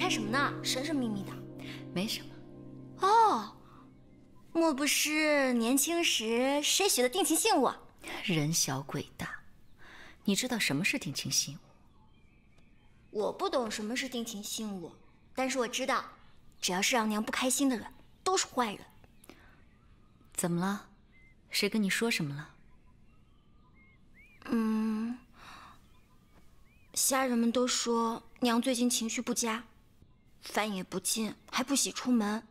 干什么呢？神神秘秘的。没什么。哦，莫不是年轻时谁许的定情信物？人小鬼大，你知道什么是定情信物？我不懂什么是定情信物，但是我知道，只要是让娘不开心的人，都是坏人。怎么了？谁跟你说什么了？家人们都说娘最近情绪不佳，饭也不进，还不喜出门，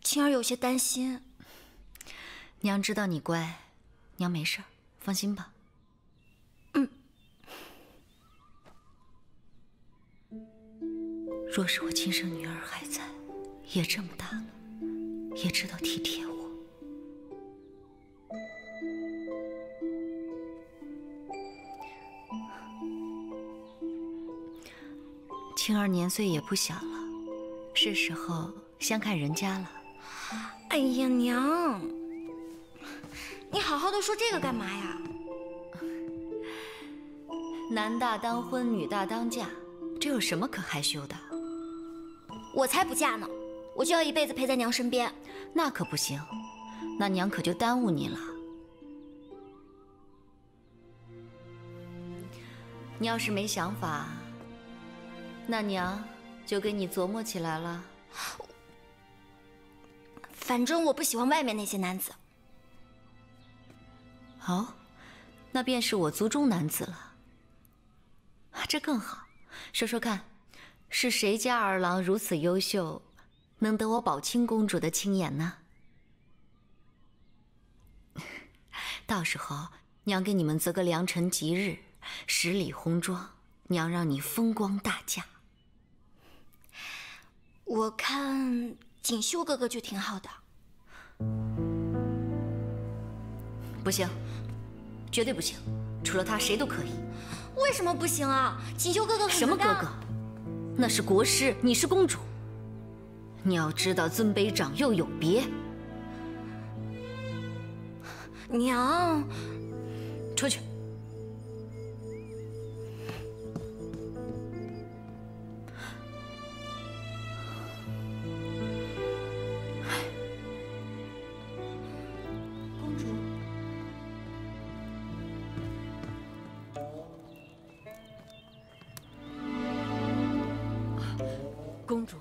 晴儿有些担心。娘知道你乖，娘没事儿，放心吧。若是我亲生女儿还在，也这么大了，也知道体贴我。青儿年岁也不小了，是时候相看人家了。哎呀，娘，你好好的说这个干嘛呀？男大当婚，女大当嫁，这有什么可害羞的？我才不嫁呢，我就要一辈子陪在娘身边。那可不行，那娘可就耽误你了。你要是没想法，那娘就给你琢磨起来了。反正我不喜欢外面那些男子。哦，那便是我族中男子了。这更好，说说看，是谁家儿郎如此优秀，能得我宝清公主的青眼呢？到时候娘给你们择个良辰吉日，10里红妆，娘让你风光大嫁。我看锦绣哥哥就挺好的。不行，绝对不行，除了他谁都可以。为什么不行啊？锦绣哥哥什么哥哥？那是国师，你是公主。你要知道尊卑长幼有别。娘，出去。公主。公主，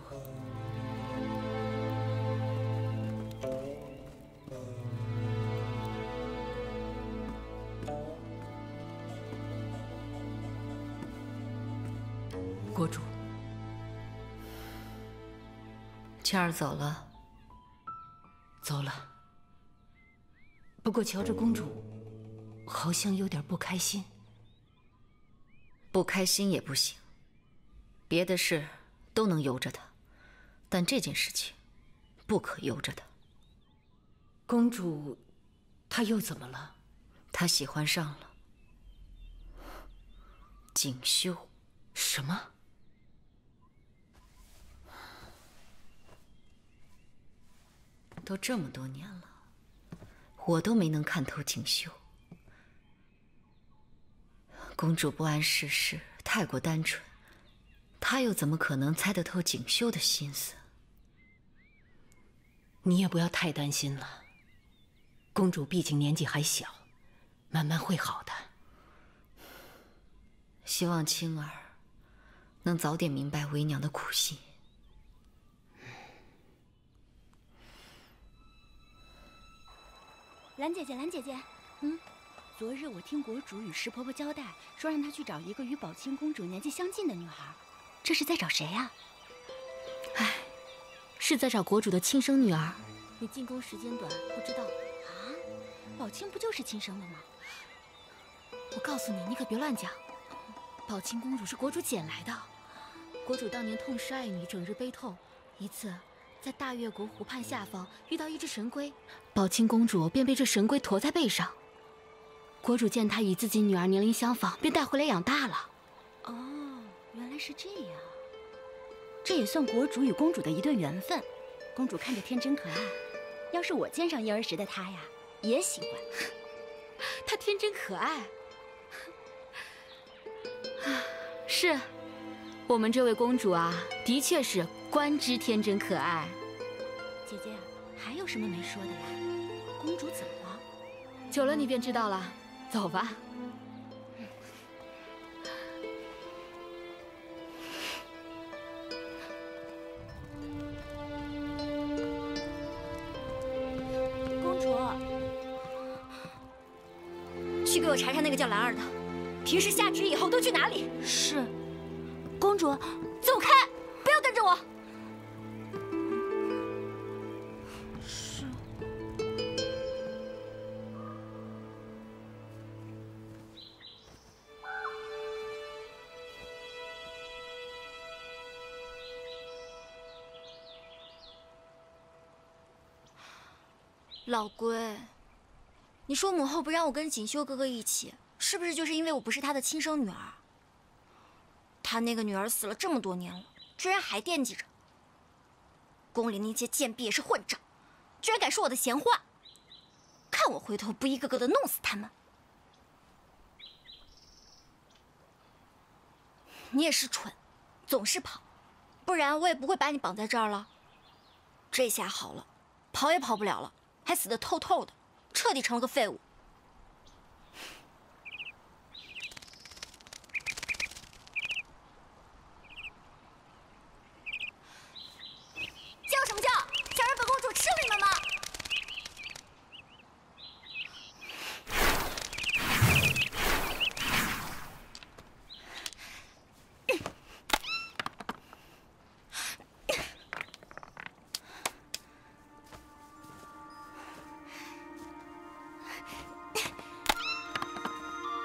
国主，倩儿走了。走了。不过瞧着公主，好像有点不开心。不开心也不行，别的事都能由着他，但这件事情不可由着他。公主，她又怎么了？她喜欢上了锦绣。什么？都这么多年了，我都没能看透锦绣。公主不谙世事，太过单纯，她又怎么可能猜得透锦绣的心思？你也不要太担心了，公主毕竟年纪还小，慢慢会好的。希望青儿能早点明白为娘的苦心。兰姐姐，兰姐姐，昨日我听国主与石婆婆交代，说让她去找一个与宝清公主年纪相近的女孩，这是在找谁呀？唉，是在找国主的亲生女儿。你进宫时间短，不知道啊？宝清不就是亲生的吗？我告诉你，你可别乱讲。宝清公主是国主捡来的。国主当年痛失爱女，整日悲痛。一次，在大越国湖畔下方遇到一只神龟，宝清公主便被这神龟驮在背上。国主见她与自己女儿年龄相仿，便带回来养大了。哦，原来是这样。这也算国主与公主的一段缘分。公主看着天真可爱，要是我见上婴儿时的她呀，也喜欢。她天真可爱。是，我们这位公主啊，的确是观之天真可爱。姐姐，还有什么没说的呀？公主怎么了？久了你便知道了。走吧。公主，去给我查查那个叫兰儿的，平时下旨以后都去哪里？是。公主，走开！不要跟着我。是。老龟，你说母后不让我跟锦绣哥哥一起，是不是就是因为我不是他的亲生女儿？他那个女儿死了这么多年了，居然还惦记着。宫里那些贱婢也是混账，居然敢说我的闲话，看我回头不一个个的弄死他们！你也是蠢，总是跑，不然我也不会把你绑在这儿了。这下好了，跑也跑不了了，还死得透透的，彻底成了个废物。叫什么叫？想让本公主吃了你们吗？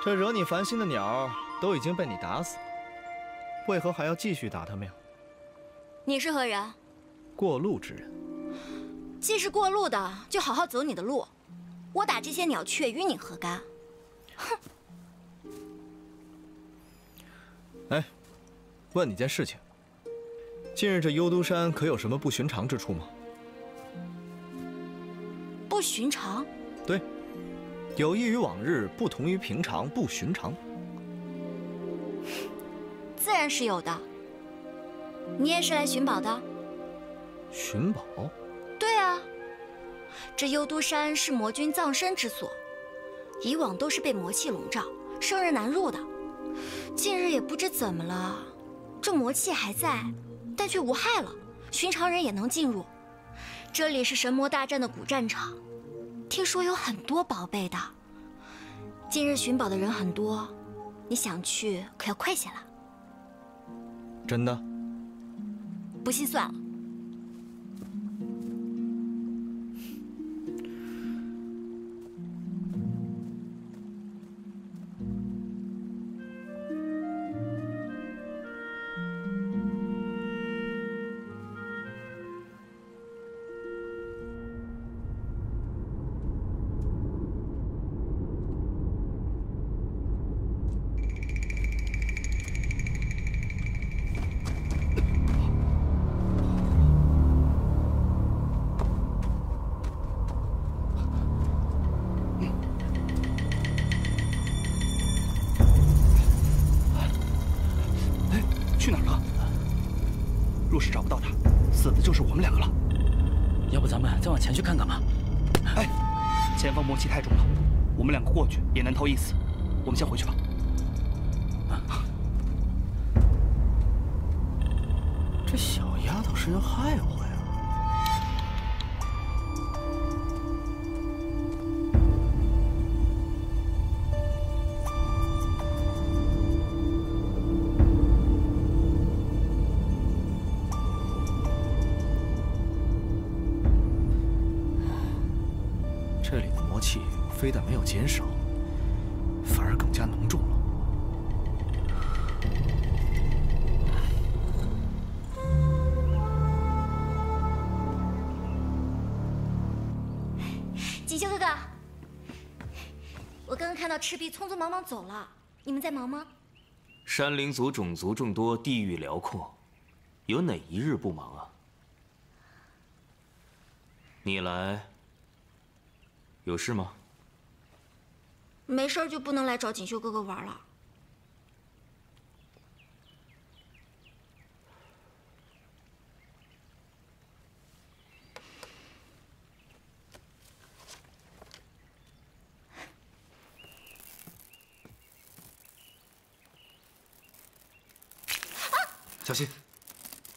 这惹你烦心的鸟都已经被你打死了，为何还要继续打它们呀？你是何人？过路之人。既是过路的，就好好走你的路。我打这些鸟雀与你何干？哼！哎，问你件事情，近日这幽都山可有什么不寻常之处吗？不寻常？对，有异于往日，不同于平常，不寻常。自然是有的。你也是来寻宝的？寻宝？对啊，这幽都山是魔君葬身之所，以往都是被魔气笼罩，生人难入的。近日也不知怎么了，这魔气还在，但却无害了，寻常人也能进入。这里是神魔大战的古战场，听说有很多宝贝的。近日寻宝的人很多，你想去可要快些了。真的？不信算了。去哪儿了？若是找不到他，死的就是我们两个了。要不咱们再往前去看看吧？哎，前方魔气太重了，我们两个过去也难逃一死。我们先回去吧。这小丫头是要害我呀！这里的魔气非但没有减少，反而更加浓重了。锦绣哥哥，我刚刚看到赤壁匆匆忙忙走了，你们在忙吗？山林族种族众多，地域辽阔，有哪一日不忙啊？你来有事吗？没事就不能来找锦绣哥哥玩了。小心！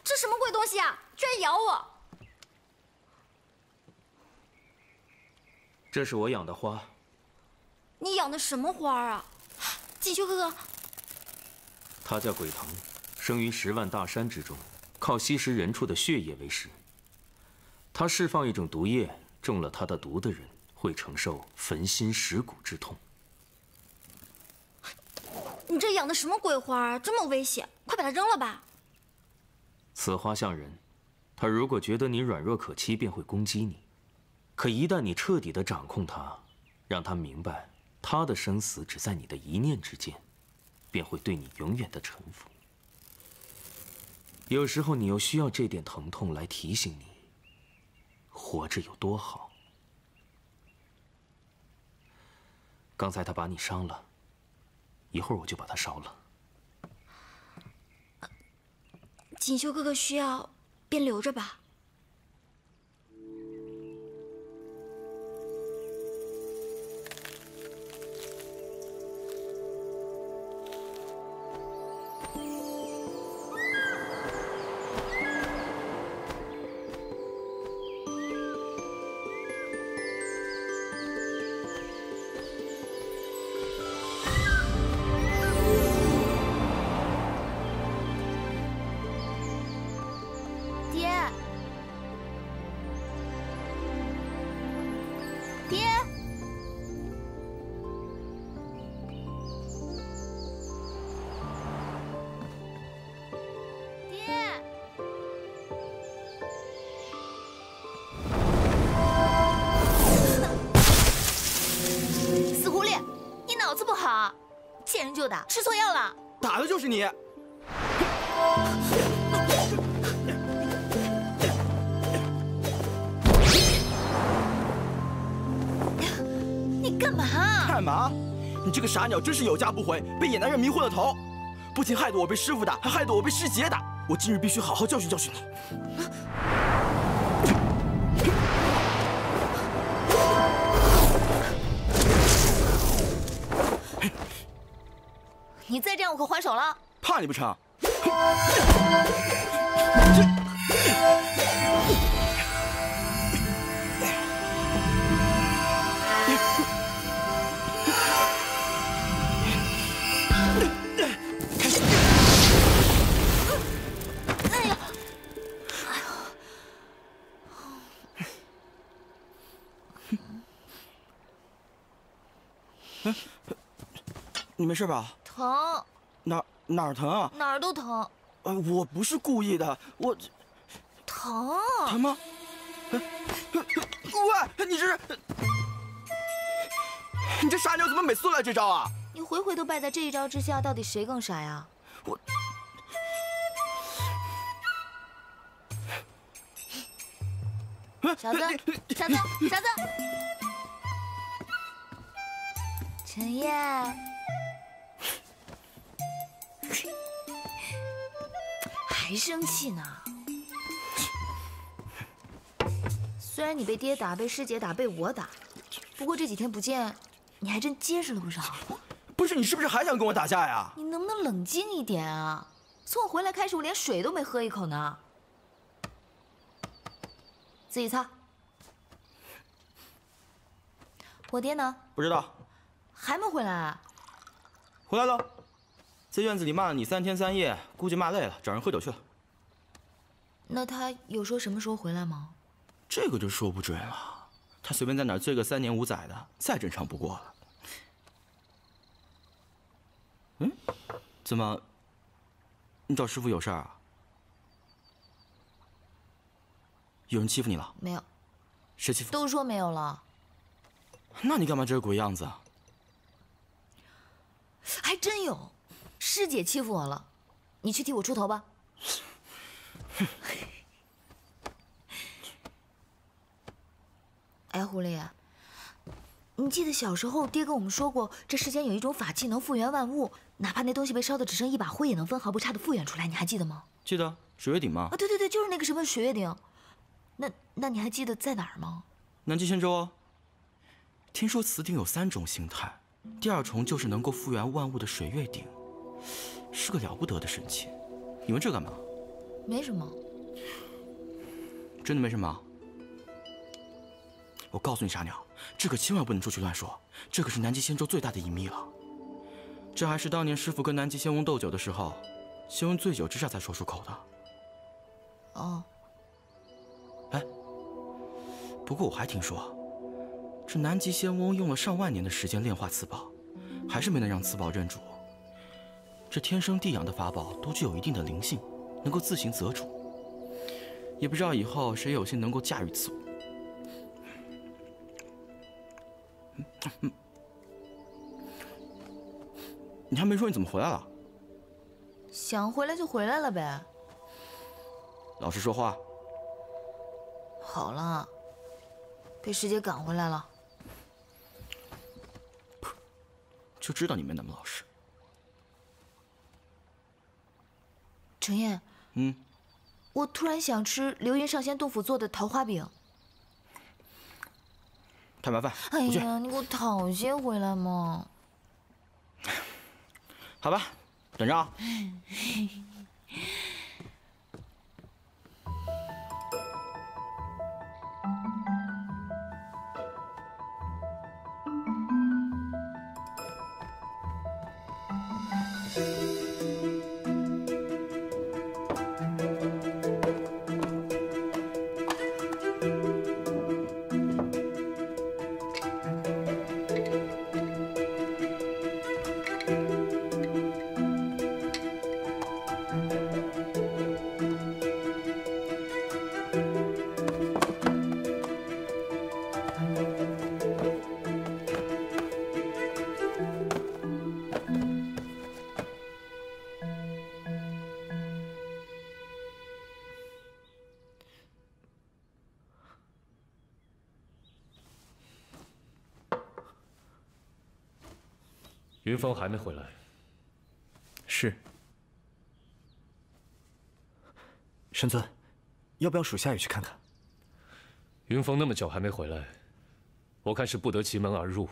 这什么鬼东西啊！居然咬我！这是我养的花。你养的什么花啊？锦绣哥哥，它叫鬼藤，生于10万大山之中，靠吸食人畜的血液为食。它释放一种毒液，中了它的毒的人会承受焚心蚀骨之痛。你这养的什么鬼花啊？这么危险，快把它扔了吧！此花像人，它如果觉得你软弱可欺，便会攻击你。可一旦你彻底的掌控它，让它明白它的生死只在你的一念之间，便会对你永远的臣服。有时候你又需要这点疼痛来提醒你，活着有多好。刚才他把你伤了，一会儿我就把它烧了。锦绣哥哥需要，便留着吧。见人就打，吃错药了。打的就是你。你干嘛？干嘛？你这个傻鸟真是有家不回，被野男人迷昏了头，不仅害得我被师傅打，还害得我被师姐打。我今日必须好好教训教训你。 你再这样，我可还手了。怕你不成？哎呀！你没事吧？ 疼，哪儿疼啊？哪儿都疼。我不是故意的，我疼。疼吗？喂，你这傻妞怎么每次都来这招啊？你回回都败在这一招之下，到底谁更傻呀？小子，小子，小子，陈烨。 还生气呢？虽然你被爹打、被师姐打、被我打，不过这几天不见，你还真结实了不少。不是你是不是还想跟我打架呀？你能不能冷静一点啊？从我回来开始，我连水都没喝一口呢。自己擦。我爹呢？不知道。还没回来啊？回来了。 在院子里骂了你3天3夜，估计骂累了，找人喝酒去了。那他有说什么时候回来吗？这个就说不准了。他随便在哪儿醉个3年5载的，再正常不过了。嗯？怎么？你找师傅有事儿啊？有人欺负你了？没有。谁欺负？都说没有了。那你干嘛这个鬼样子啊？还真有。 师姐欺负我了，你去替我出头吧。哎，狐狸，你记得小时候爹跟我们说过，这世间有一种法器能复原万物，哪怕那东西被烧的只剩一把灰，也能分毫不差的复原出来，你还记得吗？记得，水月鼎吗？啊，对对对，就是那个什么水月鼎。那你还记得在哪儿吗？南极仙州哦。听说此鼎有3种形态，第2重就是能够复原万物的水月鼎。 是个了不得的神器，你问这干嘛？没什么。真的没什么？我告诉你，傻鸟，这可千万不能出去乱说，这可是南极仙州最大的隐秘了。这还是当年师傅跟南极仙翁斗酒的时候，仙翁醉酒之下才说出口的。哦。哎，不过我还听说，这南极仙翁用了上万年的时间炼化此宝，还是没能让此宝认主。这天生地养的法宝都具有一定的灵性，能够自行择主。也不知道以后谁有幸能够驾驭此物。你还没说你怎么回来了？想回来就回来了呗。老实说话。好了，被师姐赶回来了。就知道你没那么老实。程砚，我突然想吃流云上仙杜甫做的桃花饼。太麻烦，哎呀，你给我讨些回来嘛。好吧，等着啊。云峰还没回来。是。神尊，要不要属下也去看看？云峰那么久还没回来，我看是不得其门而入。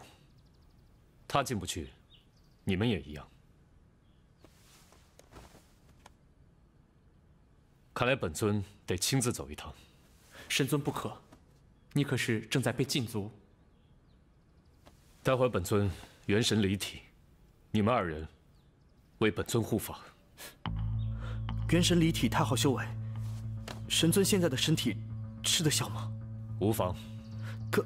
他进不去，你们也一样。看来本尊得亲自走一趟。神尊不可，你可是正在被禁足。待会儿本尊元神离体。你们二人为本尊护法。元神离体太好修为，神尊现在的身体吃得消吗？无妨。可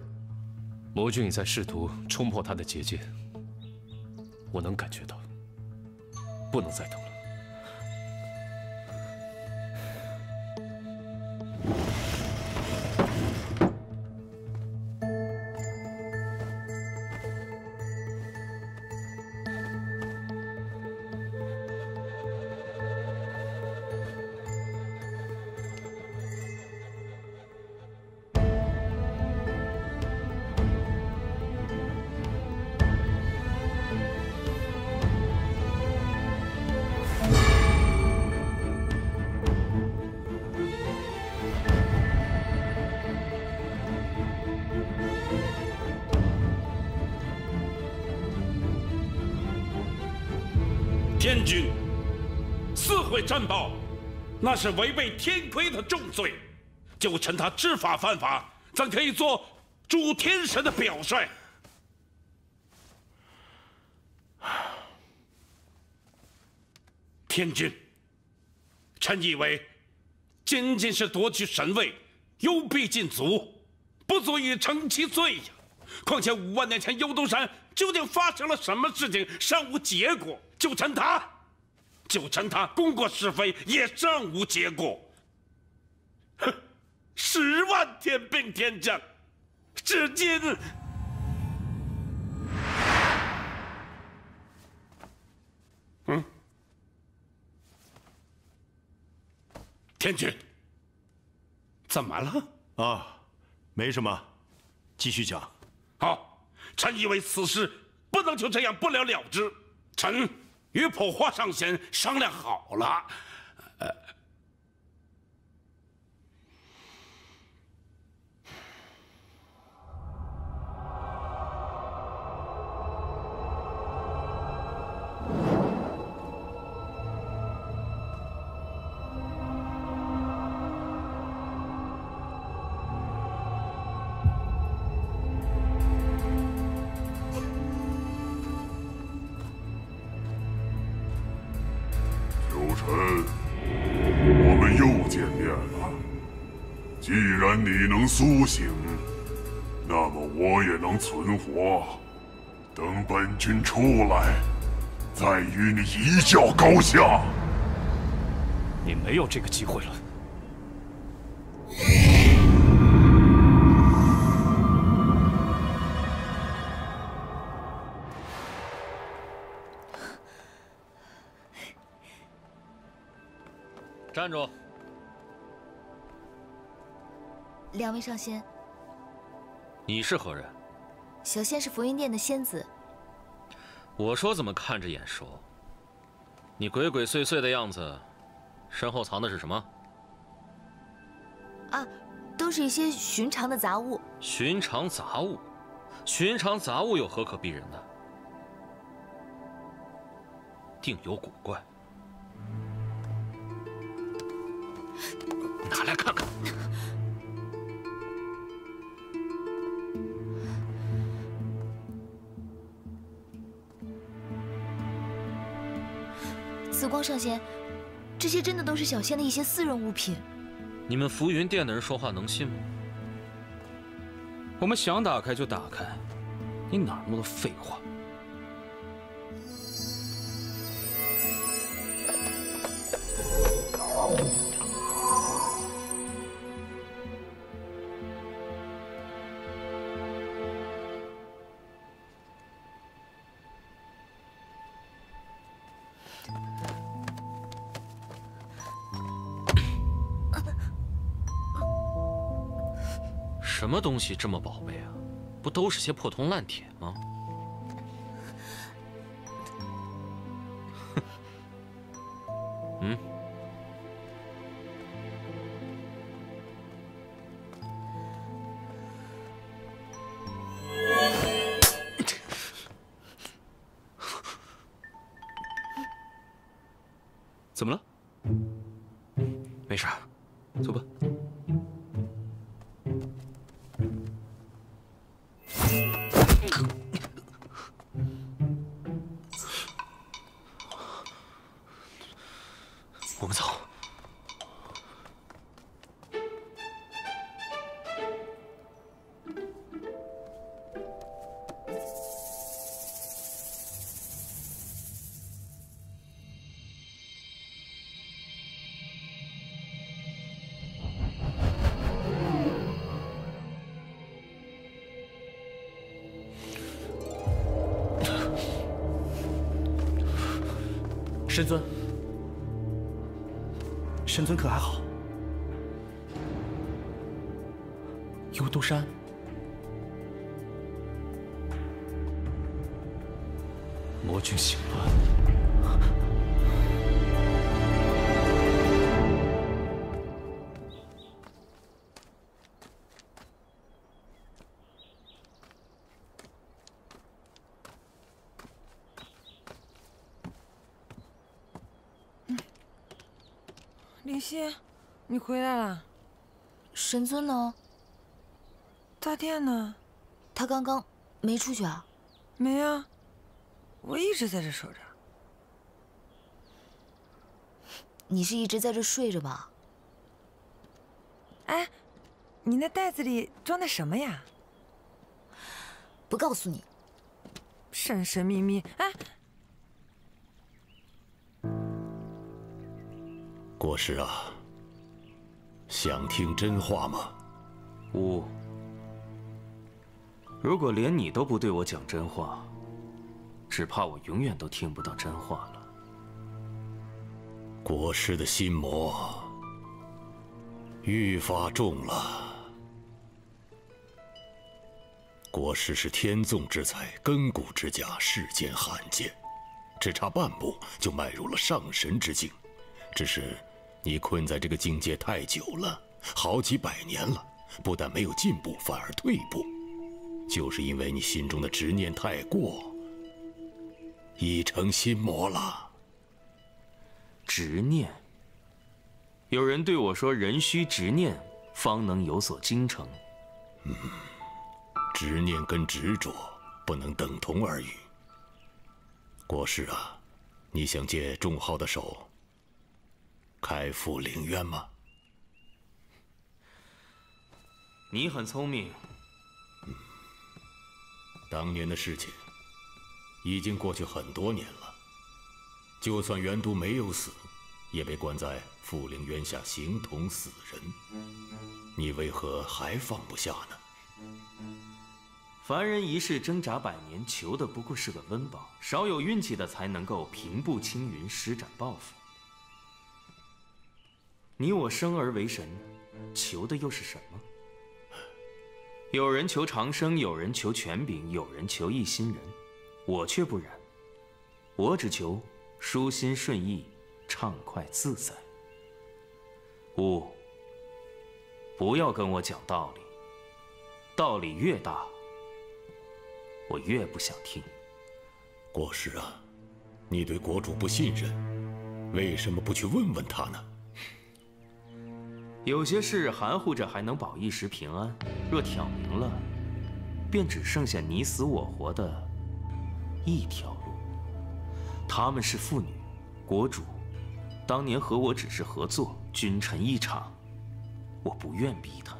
魔君已在试图冲破他的结界，我能感觉到，不能再等了。天君，私毁珍宝，那是违背天规的重罪。就趁他知法犯法，怎可以做主天神的表率？天君，臣以为，仅仅是夺取神位，幽闭禁足，不足以成其罪呀。况且5万年前幽都山究竟发生了什么事情，尚无结果。就趁他功过是非，也尚无结果。哼，10万天兵天将，至今，天君，怎么了？啊，没什么，继续讲。好，臣以为此事不能就这样不了了之。臣与普化上仙商量好了，既然你能苏醒，那么我也能存活。等本君出来，再与你一较高下。你没有这个机会了。站住！两位上仙，你是何人？小仙是佛云殿的仙子。我说怎么看着眼熟？你鬼鬼祟祟的样子，身后藏的是什么？啊，都是一些寻常的杂物。寻常杂物？寻常杂物有何可逼人的？定有古怪。拿来看看。紫光上仙，这些真的都是小仙的一些私人物品。你们浮云殿的人说话能信吗？我们想打开就打开，你哪儿那么多废话？什么东西这么宝贝啊？不都是些破铜烂铁吗？嗯。怎么了？没事，走吧。我们走。神尊，神尊可还好？幽都山，魔君醒了。林夕，你回来了。神尊呢？大殿呢？他刚刚没出去啊？没啊，我一直在这守着。你是一直在这睡着吧？哎，你那袋子里装的什么呀？不告诉你。神神秘秘，哎。国师啊，想听真话吗？吾，如果连你都不对我讲真话，只怕我永远都听不到真话了。国师的心魔愈发重了。国师是天纵之才，亘古之家，世间罕见，只差半步就迈入了上神之境。只是你困在这个境界太久了，好几百年了，不但没有进步，反而退步，就是因为你心中的执念太过，已成心魔了。执念？有人对我说，人须执念，方能有所精成。执念跟执着不能等同而语。国师啊，你想借众号的手开赴凌渊吗？你很聪明。当年的事情已经过去很多年了，就算袁都没有死，也被关在富陵渊下形同死人。你为何还放不下呢？凡人一世挣扎百年，求的不过是个温饱。少有运气的才能够平步青云，施展抱负。你我生而为神，求的又是什么？有人求长生，有人求权柄，有人求一心人。我却不然，我只求舒心顺意，畅快自在。不要跟我讲道理，道理越大，我越不想听。国师啊，你对国主不信任，为什么不去问问他呢？有些事含糊着还能保一时平安，若挑明了，便只剩下你死我活的一条路。他们是父女，国主当年和我只是合作，君臣一场，我不愿逼他，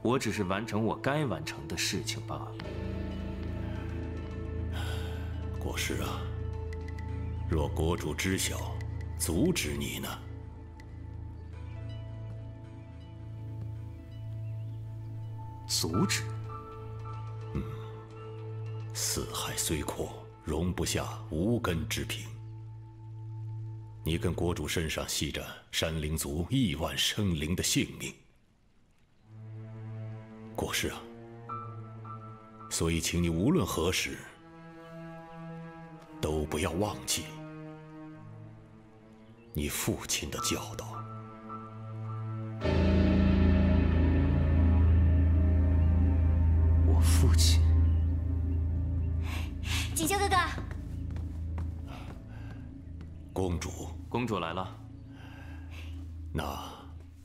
我只是完成我该完成的事情罢了。国师啊，若国主知晓，阻止你呢？阻止？四海虽阔，容不下无根之萍。你跟国主身上系着山灵族1万生灵的性命，国师啊，所以请你无论何时都不要忘记你父亲的教导。我父亲？锦绣哥哥，公主，公主来了。那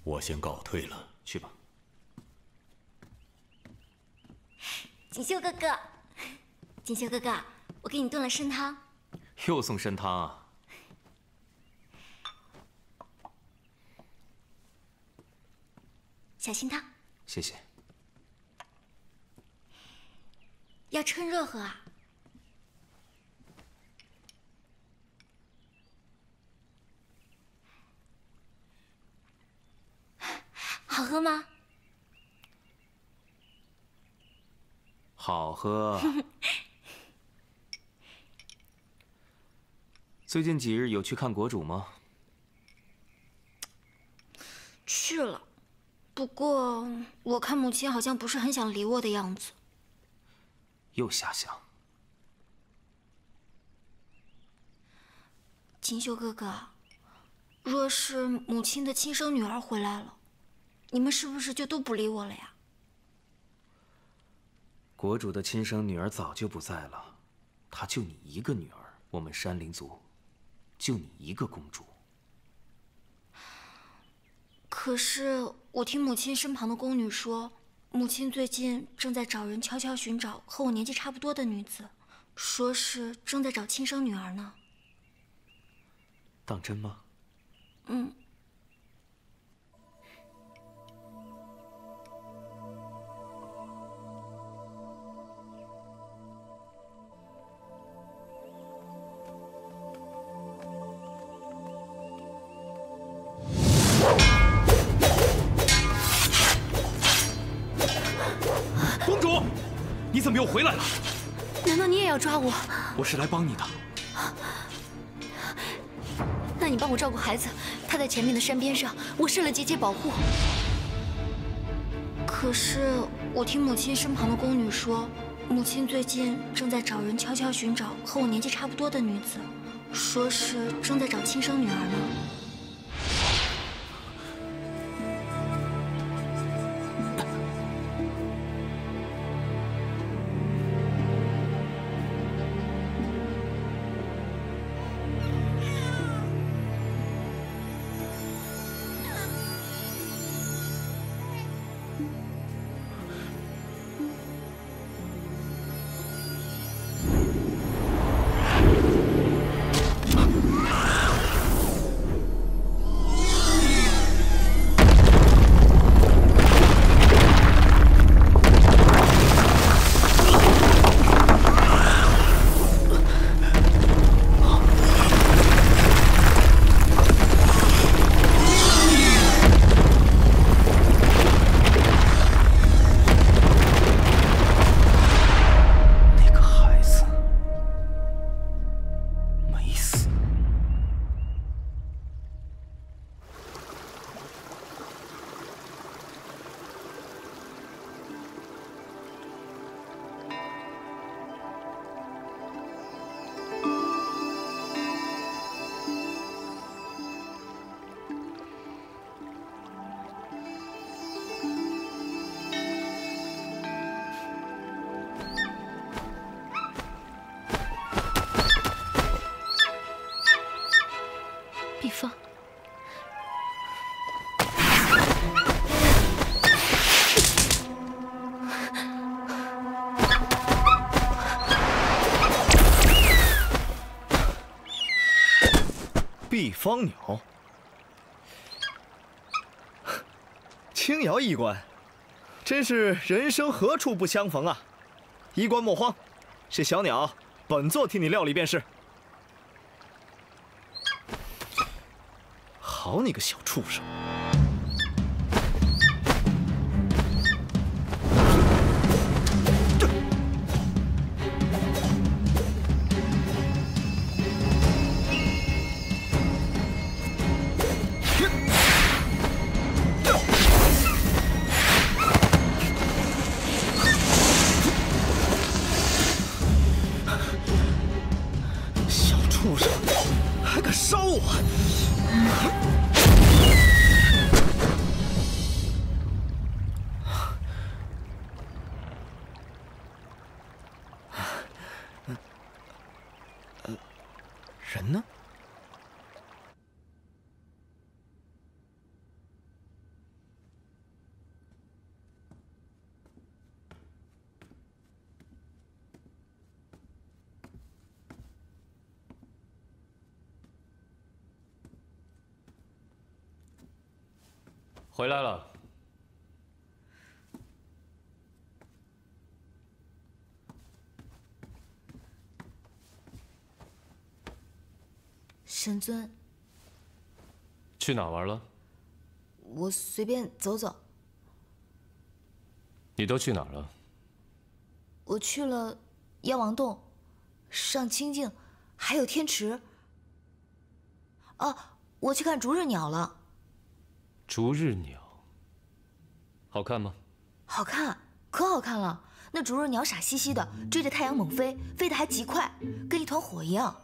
我先告退了。去吧。锦绣哥哥，锦绣哥哥，我给你炖了参汤。又送参汤啊？小心汤。谢谢。要趁热喝啊。好喝吗？好喝。最近几日有去看国主吗？去了，不过我看母亲好像不是很想理我的样子。又瞎想。锦绣哥哥，若是母亲的亲生女儿回来了，你们是不是就都不理我了呀？国主的亲生女儿早就不在了，她就你一个女儿，我们山灵族就你一个公主。可是我听母亲身旁的宫女说，母亲最近正在找人悄悄寻找和我年纪差不多的女子，说是正在找亲生女儿呢。当真吗？嗯。公主，你怎么又回来了？难道你也要抓我？我是来帮你的。那你帮我照顾孩子，他在前面的山边上，我设了结界保护。可是我听母亲身旁的宫女说，母亲最近正在找人悄悄寻找和我年纪差不多的女子，说是正在找亲生女儿呢。碧芳鸟，青瑶医官，真是人生何处不相逢啊！医官莫慌，这小鸟本座替你料理便是。好你个小畜生！人呢？回来了。神尊，去哪玩了？我随便走走。你都去哪儿了？我去了妖王洞、上清境，还有天池。哦，我去看逐日鸟了。逐日鸟，好看吗？好看，可好看了。那逐日鸟傻兮兮的，追着太阳猛飞，飞得还极快，跟一团火一样。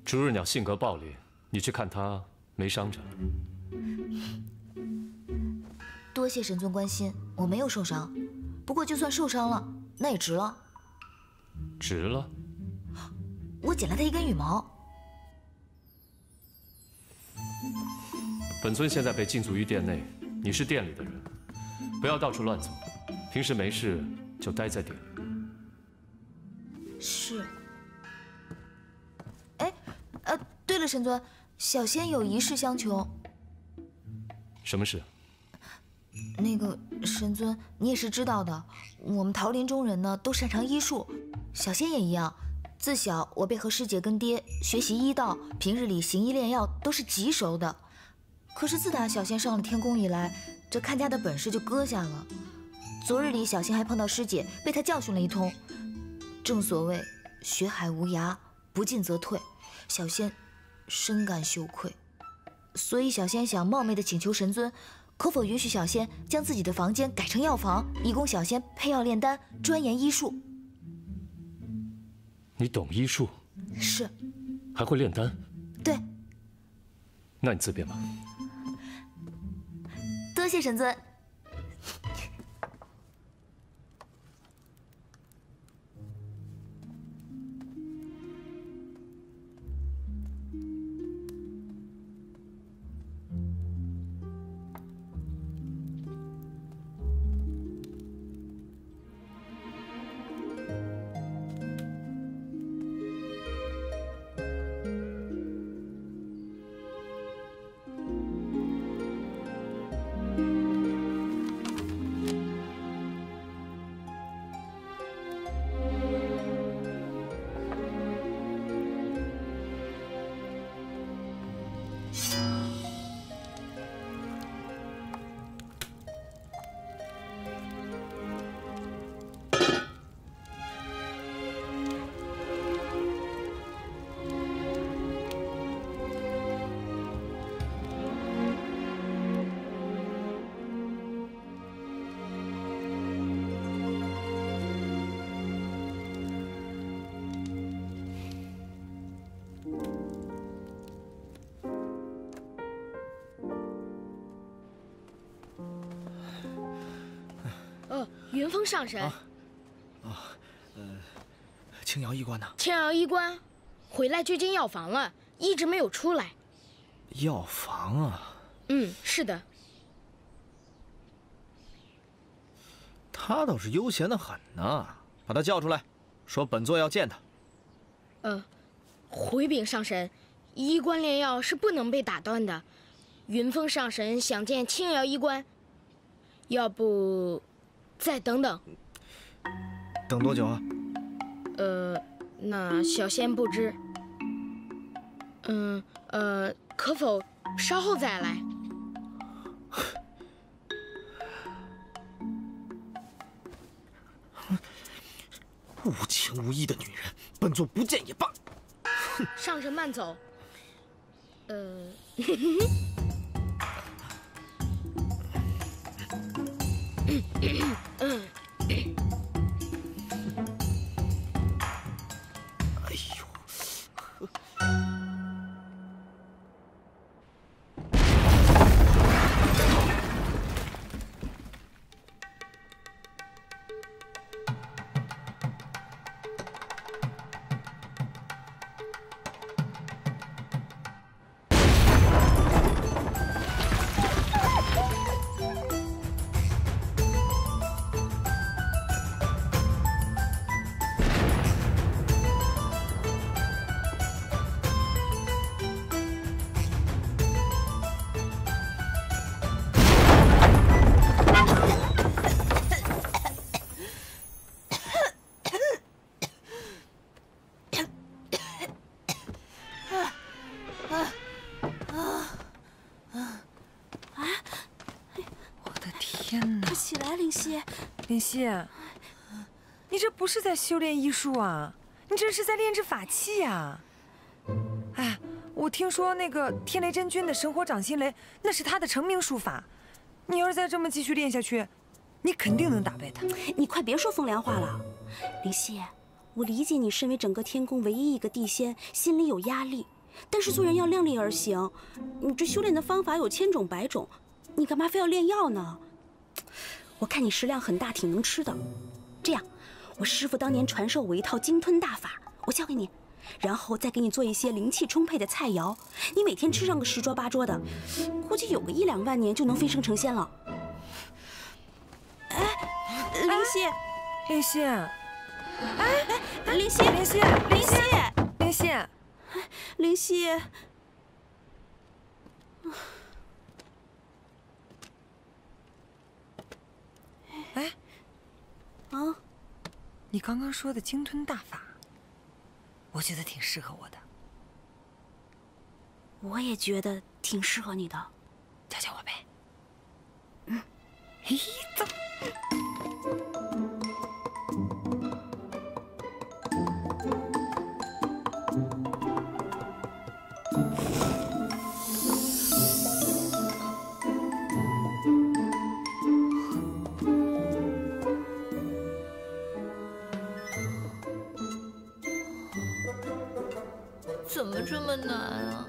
逐日鸟性格暴烈，你去看它没伤着。多谢神尊关心，我没有受伤。不过就算受伤了，那也值了。值了？我剪了它一根羽毛。本尊现在被禁足于殿内，你是殿里的人，不要到处乱走，平时没事就待在殿里。是。哎，对了，神尊，小仙有一事相求。什么事？那个神尊，你也是知道的，我们桃林中人呢都擅长医术，小仙也一样。自小我便和师姐跟爹学习医道，平日里行医炼药都是极熟的。可是自打小仙上了天宫以来，这看家的本事就搁下了。昨日里小仙还碰到师姐，被她教训了一通。正所谓学海无涯，不进则退，小仙深感羞愧，所以小仙想冒昧的请求神尊，可否允许小仙将自己的房间改成药房，以供小仙配药炼丹，钻研医术。你懂医术？是。还会炼丹？对。那你自便吧。多谢神尊。云峰上神。青瑶医官呢？青瑶医官回来去进药房了，一直没有出来。药房啊？是的。他倒是悠闲得很呢，把他叫出来，说本座要见他。回禀上神，医官炼药是不能被打断的。云峰上神想见青瑶医官，要不再等等？等多久啊？那小仙不知。可否稍后再来？无情无义的女人，本座不见也罢。上神慢走。林夕，你这不是在修炼医术啊，你这是在炼制法器呀！哎，我听说那个天雷真君的神火掌心雷，那是他的成名术法。你要是再这么继续练下去，你肯定能打败他。你快别说风凉话了，林夕，我理解你身为整个天宫唯一一个地仙，心里有压力。但是做人要量力而行，你这修炼的方法有千种百种，你干嘛非要炼药呢？我看你食量很大，挺能吃的。这样，我师父当年传授我一套鲸吞大法，我教给你，然后再给你做一些灵气充沛的菜肴，你每天吃上个10桌8桌的，估计有个1、2万年就能飞升成仙了。哎，林夕，林夕，哎，林夕，林夕，林夕，林夕，林夕。哎，啊，你刚刚说的鲸吞大法，我觉得挺适合我的。我也觉得挺适合你的，教教我呗。嗯，嘿，走。怎么这么难啊？